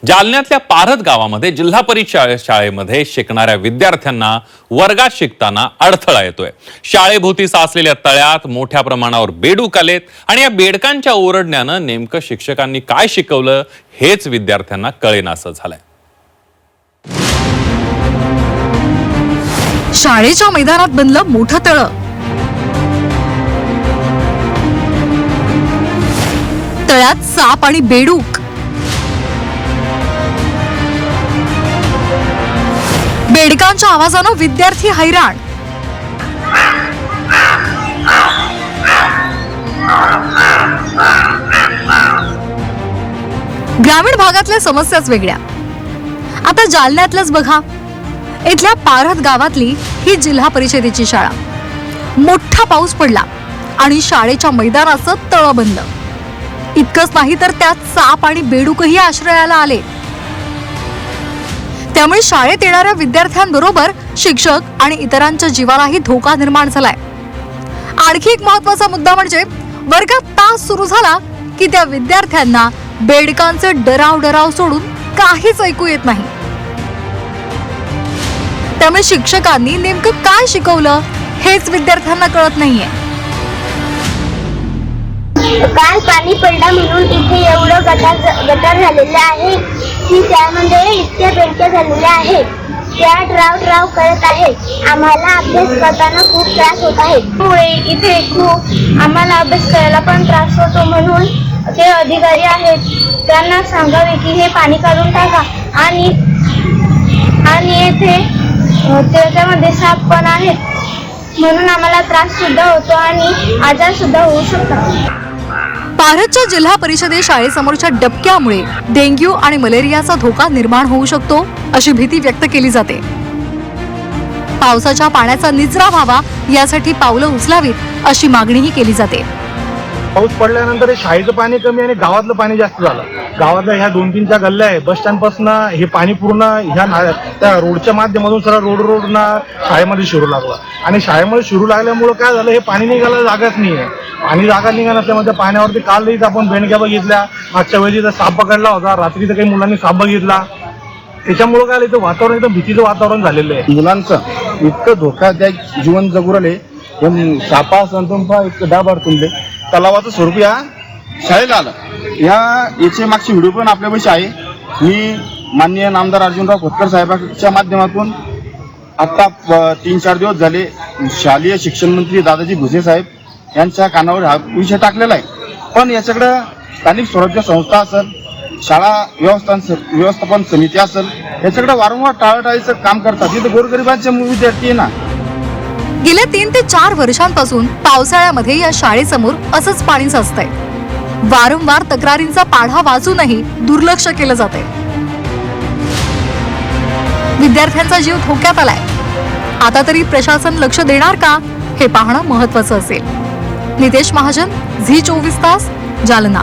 जालन्यातल्या पारध गावामध्ये जिल्हा परिषद शाळेमध्ये शिकणाऱ्या विद्यार्थ्यांना वर्गात शिकताना अडथळा येतोय। शाळेभोवती साचलेल्या तळ्यात मोठ्या प्रमाणावर बेडूक आलेत आणि या बेडकांच्या ओरडण्यानं नेमकं शिक्षकांनी काय शिकवलं हेच विद्यार्थ्यांना कळेनासं झालंय। शाळेच्या मैदानात बनलं मोठं तळं। तळ्यात साप आणि बेडूक। बेडकांच्या आवाजानं विद्यार्थी हैराण। ग्रामीण भागातल्या समस्याच वेगळ्या। आता जालन्यातलंच बघा, इथल्या पारध गावातली ही जिल्हा परिषदेची शाळा। मोठा पाऊस पडला आणि शाळेच्या मैदानाचं तळं बनलं। इतकंच नाही तर त्यात साप आणि बेडूकही आश्रयाला आले। त्यामुळे शाळेत येणाऱ्या विद्यार्थ्यांबरोबर शिक्षक आणि इतरांच्या जीवालाही धोका निर्माण झालाय। आणखी एक महत्त्वाचा मुद्दा म्हणजे वर्गात तास सुरू झाला की त्या विद्यार्थ्यांना बेडकांचे डराव सोडून काहीच ऐकू येत नाही। त्यामुळे शिक्षकांनी नेमकं काय शिकवलं हेच विद्यार्थ्यांना कळत नाहीये। काल पाणी पडला म्हणून इथे एवढं गटार झालेलं आहे की त्यामध्ये इतक्या बेडक्या झालेल्या आहेत, त्या ड्राव करत आहेत। आम्हाला अभ्यास करताना खूप त्रास होत आहे। त्यामुळे इथे खूप आम्हाला अभ्यास करायला पण त्रास होतो, म्हणून ते अधिकारी आहेत त्यांना सांगावे की हे पाणी काढून टाका। आणि येथे त्याच्यामध्ये साप पण आहेत, म्हणून आम्हाला त्रास सुद्धा होतो आणि आजार सुद्धा होऊ शकतात। पारधच्या जिल्हा परिषदे शाळेसमोरच्या डबक्यामुळे डेंग्यू आणि मलेरियाचा धोका निर्माण होऊ शकतो अशी भीती व्यक्त केली जाते। पावसाच्या पाण्याचा निचरा व्हावा यासाठी पावलं उचलावीत अशी मागणीही केली जाते। पाऊस पडल्यानंतर शाळेचं पाणी कमी आणि गावातलं पाणी जास्त झालं। गावातल्या ह्या 2-3 ज्या गल्ल्या आहे, बस स्टँड पासून हे पाणी पूर्ण ह्या त्या रोडच्या माध्यमातून सरळ रोडना शाळेमध्ये शिरू लागलं आणि शाळेमध्ये शिरू लागल्यामुळे काय झालं, हे पाणी निघायला जागाच नाही आहे। आणि जागा निघा नसल्यामुळे पाण्यावरती कालही आपण बेंडक्या बघितल्या, मागच्या वेळी तर साप पकडला होता, रात्री तर काही मुलांनी साप बघितला। त्याच्यामुळे काय इथं वातावरण एकदम भीतीचं वातावरण झालेलं आहे। मुलांचं इतकं धोकादायक जीवन जगू राहिले, सापा संतंपा इतकं डाबार तुंबले। तलावाचं स्वरूप या शाळेला आलं। याचे मागची व्हिडिओ पण आपल्यापाशी आहे। मी माननीय नामदार अर्जुनराव खोतकर साहेबांच्या माध्यमातून आता 3-4 दिवस झाले शालेय शिक्षण मंत्री दादाजी भुसे साहेब यांच्या कानावर हा विषय टाकलेला आहे। पण याच्याकडं स्थानिक स्वराज्य संस्था असेल, शाळा व्यवस्थापन समिती असेल, याच्याकडे वारंवार टाळाटाळीचं काम करतात। इथं गोरगरिबांचे विद्यार्थी आहे ना। गेल्या 3 ते 4 वर्षांपासून पावसाळ्यामध्ये या शाळेसमोर असंच पाणी साचतंय। वारंवार तक्रारींचा पाढा वाचूनही दुर्लक्ष केलं जातंय। विद्यार्थ्यांचा जीव धोक्यात आलाय। आता तरी प्रशासन लक्ष देणार का हे पाहणं महत्त्वाचं असेल। नितेश महाजन, झी 24 तास, जालना।